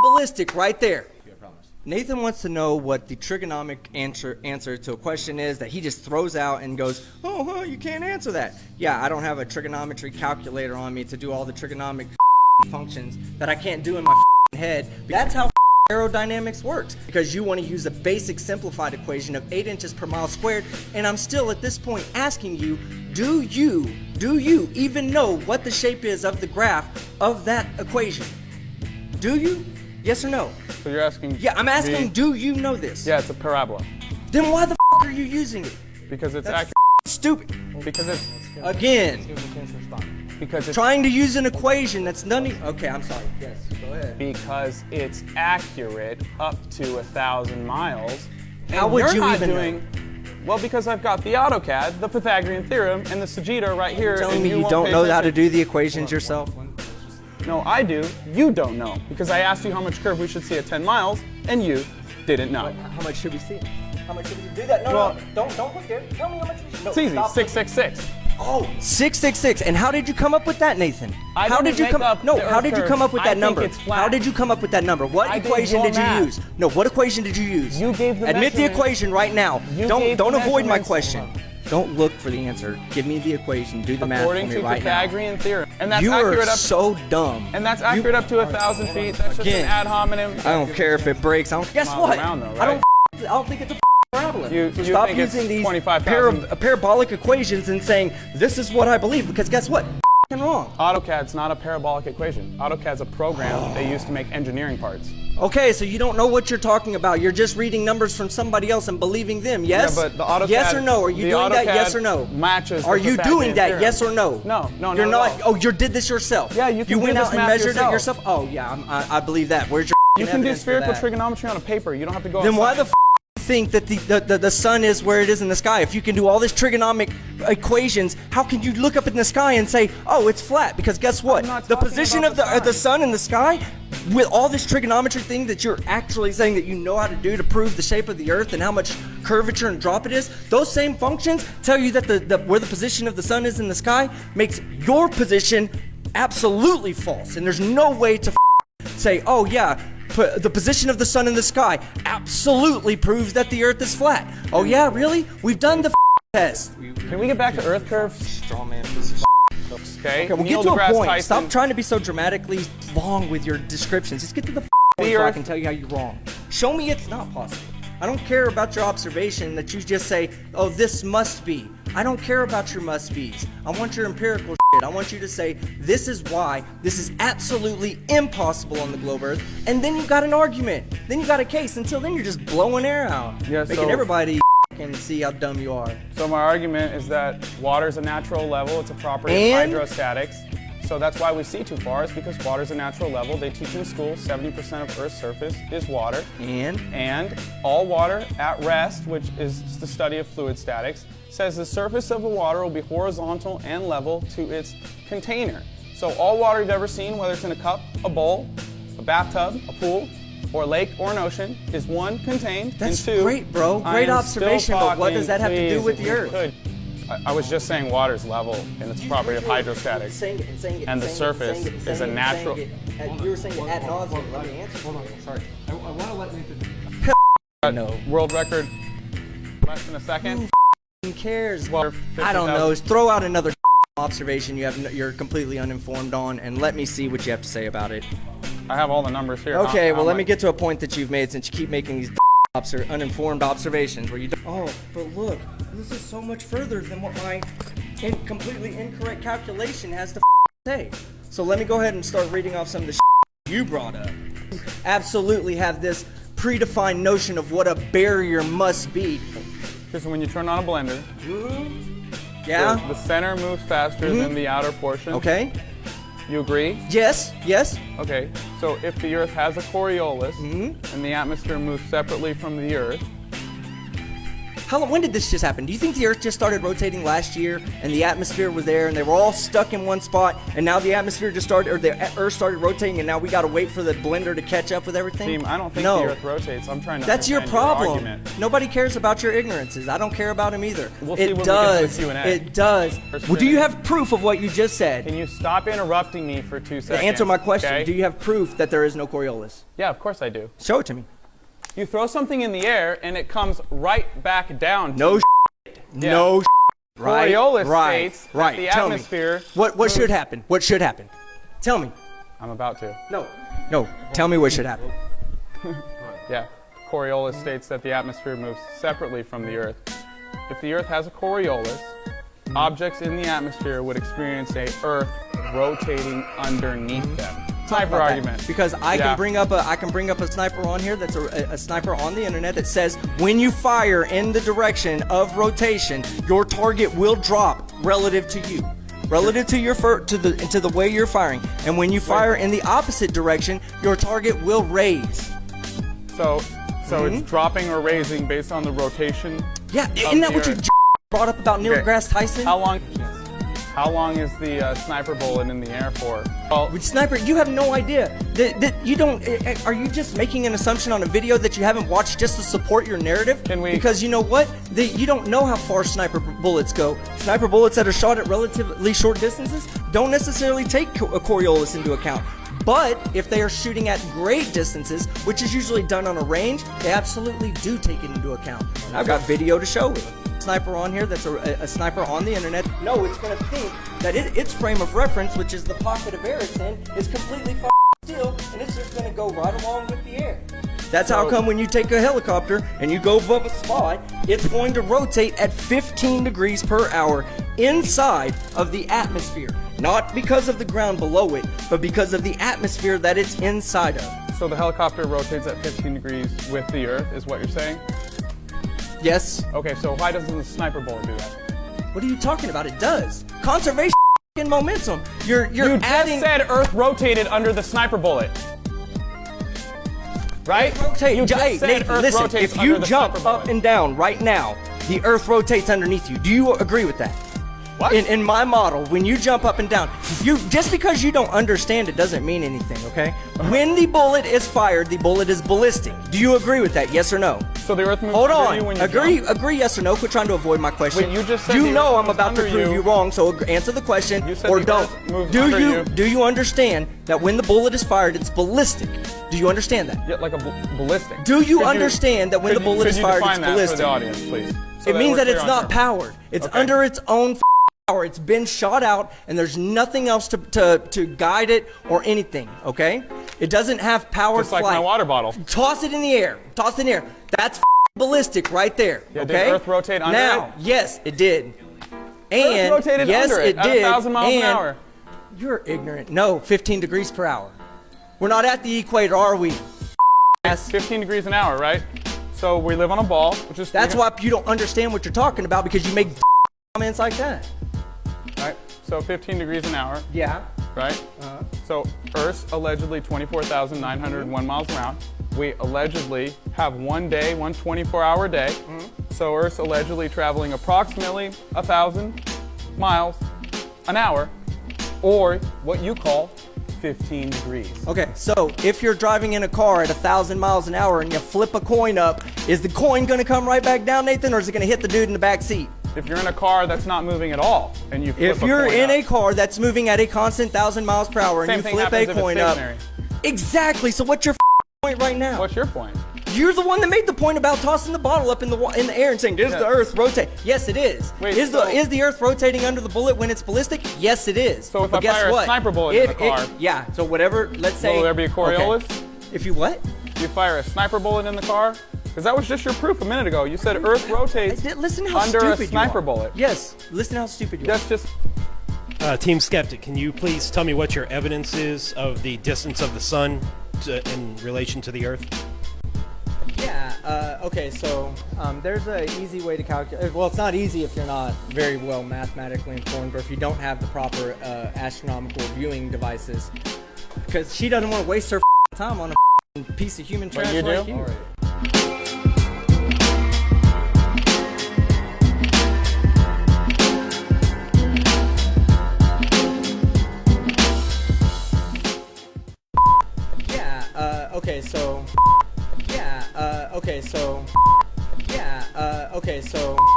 ballistic right there. Nathan wants to know what the trigonomic answer to a question is that he just throws out and goes, oh, you can't answer that. Yeah, I don't have a trigonometry calculator on me to do all the trigonomic functions that I can't do in my head. That's how aerodynamics works, because you want to use a basic simplified equation of 8 inches per mile squared, and I'm still at this point asking you, do you even know what the shape is of the graph of that equation? Do you? Yes or no? So you're asking? Yeah, I'm asking, do you know this? Yeah, it's a parabola. Then why the are you using it? Because it's That's accurate. Stupid. Because it's Again. Because it's Trying to use an equation that's none. Okay, I'm sorry. Yes, go ahead. Because it's accurate up to 1,000 miles. How would you even know? Well, because I've got the AutoCAD, the Pythagorean theorem, and the Sagitta right here. You're telling me you don't know how to do the equations yourself? No, I do. You don't know. Because I asked you how much curve we should see at 10 miles, and you didn't know. How much should we see? How much should we do that? No, don't look there. Tell me how much we should. No, it's easy. 666. Oh, 666. And how did you come up with that, Nathan? How did you come up? No, how did you come up with that number? How did you come up with that number? What equation did you use? No, what equation did you use? You gave the Admit the equation right now. Don't avoid my measurements. question. Don't look for the answer. Give me the equation. Do the math for me right now. According to Pythagorean theorem. And that's you accurate are up so dumb. And that's accurate up to 1,000 feet. That's just an ad hominem. I don't care if it breaks. Guess what? Around, though, right? I don't think it's a parabola. So stop using these parabolic equations and saying, this is what I believe, because guess what? Wrong. AutoCAD's not a parabolic equation. AutoCAD's a program they use to make engineering parts. Okay, so you don't know what you're talking about. You're just reading numbers from somebody else and believing them, yes? Yeah, but the AutoCAD... Yes or no? Are you doing that, yes or no? Matches Are you doing that, yes or no? No, You're not. Oh, you did this yourself? Yeah, you can You do went this out and math measured it yourself? Oh, yeah, I believe that. Where's your You can do evidence for spherical that? trigonometry on a paper. You don't have to go Then outside. why the think that the sun is where it is in the sky? If you can do all this trigonomic equations, how can you look up in the sky and say, oh, it's flat? Because guess what? The position of the sun in the sky, with all this trigonometry thing that you're actually saying that you know how to do to prove the shape of the earth and how much curvature and drop it is, those same functions tell you that where the position of the sun is in the sky makes your position absolutely false. And there's no way to say, oh yeah, the position of the sun in the sky absolutely proves that the earth is flat. Oh yeah, really? We've done the test. Can we get back to earth curves? Okay, We'll get to a point. Stop trying to be so dramatically long with your descriptions. Just get to the point so I can tell you how you're wrong. Show me it's not possible. I don't care about your observation that you just say, oh, this must be. I don't care about your must be's. I want your empirical shit. I want you to say, this is why this is absolutely impossible on the globe Earth. And then you got an argument. Then you got a case. Until then, you're just blowing air out. Yeah, making everybody can see how dumb you are. So my argument is that water is a natural level. It's a property of hydrostatics. So that's why we see too far, is because water is a natural level. They teach in school 70% of Earth's surface is water. And all water at rest, which is the study of fluid statics, says the surface of the water will be horizontal and level to its container. So all water you've ever seen, whether it's in a cup, a bowl, a bathtub, a pool, or a lake or an ocean, is one, contained, That's and two, great, bro. Great observation, but what does that have to do with the Earth? I was just saying water is level and it's a property of hydrostatics. And the surface is a natural... You were saying it ad nauseum. Let me answer. Hold on, sorry. I want to let Nathan... No. World record, less than a second. Who cares? Well, I don't know. Throw out another observation you're completely uninformed on, and let me see what you have to say about it. I have all the numbers here. Okay, well, let me get to a point that you've made, since you keep making these uninformed observations where you don't... Oh, but look, this is so much further than what my completely incorrect calculation has to say. So let me go ahead and start reading off some of the you brought up. Absolutely have this predefined notion of what a barrier must be. Because when you turn on a blender, yeah, the center moves faster than the outer portion. Okay. You agree? Yes, yes. Okay, so if the Earth has a Coriolis and the atmosphere moves separately from the Earth, When did this just happen? Do you think the Earth just started rotating last year and the atmosphere was there and they were all stuck in one spot and now the atmosphere just started, or the Earth started rotating and now we got to wait for the blender to catch up with everything? Team, I don't think the Earth rotates. I'm trying to That's your understand problem. argument. Nobody cares about your ignorances. I don't care about them either. We'll see it when we does. get to the Q&A. It does. Well, do you have proof of what you just said? Can you stop interrupting me for 2 seconds? To answer my question, okay? do you have proof that there is no Coriolis? Yeah, of course I do. Show it to me. You throw something in the air and it comes right back down. No shit. Yeah. No shit. Right. Coriolis Right. states Right. that the Tell atmosphere. me. What should happen? What should happen? Tell me. I'm about to. No. Tell me what should happen. Yeah. Coriolis states that the atmosphere moves separately from the Earth. If the Earth has a Coriolis, objects in the atmosphere would experience a Earth rotating underneath them. Sniper argument. Because I can bring up a sniper on here that's a sniper on the internet that says when you fire in the direction of rotation, your target will drop relative to you. Relative to your to the way you're firing. And when you fire in the opposite direction, your target will raise. So it's dropping or raising based on the rotation. Yeah, isn't that what you brought up about Neil deGrasse Tyson? How long is the sniper bullet in the air for? Well, with sniper, you have no idea. You don't. Are you just making an assumption on a video that you haven't watched just to support your narrative? Because you know what? You don't know how far sniper bullets go. Sniper bullets that are shot at relatively short distances don't necessarily take a Coriolis into account. But if they are shooting at great distances, which is usually done on a range, they absolutely do take it into account. And I've got video to show it. Sniper on here that's a sniper on the internet. No, it's going to think that its frame of reference, which is the pocket of air it's in, is completely still, and it's just going to go right along with the air. That's how come when you take a helicopter and you go above a spot, it's going to rotate at 15 degrees per hour inside of the atmosphere. Not because of the ground below it, but because of the atmosphere that it's inside of. So the helicopter rotates at 15 degrees with the Earth, is what you're saying? Yes. Okay, so why doesn't the sniper bullet do that? What are you talking about? It does. Conservation and momentum. You're adding. Just said Earth rotated under the sniper bullet. Right? You just said Nathan, Earth listen, rotates if you under the jump sniper up bullet. and down right now, the Earth rotates underneath you. Do you agree with that? What? In my model, when you jump up and down, just because you don't understand it doesn't mean anything, okay? When the bullet is fired, the bullet is ballistic. Do you agree with that? Yes or no? So the Earth moves Hold under on. you when you Agree yes or no. Quit trying to avoid my question. Wait, you just said you the know Earth I'm moves about to under prove you. you wrong, so answer the question You said or the don't. Earth moves under you. Do you understand that when the bullet is fired, it's ballistic? Do you understand that? Yeah, like a ballistic. Do you understand that when the bullet is fired, it's ballistic? ballistic? For the audience, please. It means that it's not powered. It's under its own power. It's been shot out, and there's nothing else to guide it or anything, okay? It doesn't have powered Just like flight. my water bottle. Toss it in the air. Toss it in the air. That's ballistic right there, Yeah, okay? did Earth rotate under now, it? yes, it did. And Earth rotated yes, under it at did. 1,000 miles an hour. You're ignorant. No, 15 degrees per hour. We're not at the equator, are we? It's 15 degrees an hour, right? So we live on a ball, which is... That's why you don't understand what you're talking about, because you make comments like that. Right? So 15 degrees an hour. Yeah. Right? So Earth's allegedly 24,901 miles around. We allegedly have one day, one 24-hour day. So Earth's allegedly traveling approximately 1,000 miles an hour, or what you call 15 degrees. Okay, so if you're driving in a car at 1,000 miles an hour and you flip a coin up, is the coin going to come right back down, Nathan, or is it going to hit the dude in the back seat? If you're in a car that's not moving at all, and you flip If you're in a a car that's moving at a constant 1,000 miles per hour and you flip a coin up, exactly. So what's your point right now? What's your point? You're the one that made the point about tossing the bottle up in the air and saying, "Does the Earth rotate?" Yes, it is. Wait, is the Earth rotating under the bullet when it's ballistic? Yes, it is. So if but I guess fire what? a sniper bullet in the car, yeah. So whatever. Let's say. Will there be a Coriolis? Okay. If you what? You fire a sniper bullet in the car? Because that was just your proof a minute ago. You said Earth rotates listen how under stupid a sniper you are. bullet. Yes. Listen how stupid you are. That's just... Team Skeptic, can you please tell me what your evidence is of the distance of the sun in relation to the Earth? Yeah, okay, so there's an easy way to calculate. Well, it's not easy if you're not very well mathematically informed or if you don't have the proper astronomical viewing devices. Because she doesn't want to waste her time on a piece of human trash you like do? you. All right. okay, so, yeah, okay, so, yeah, okay, so.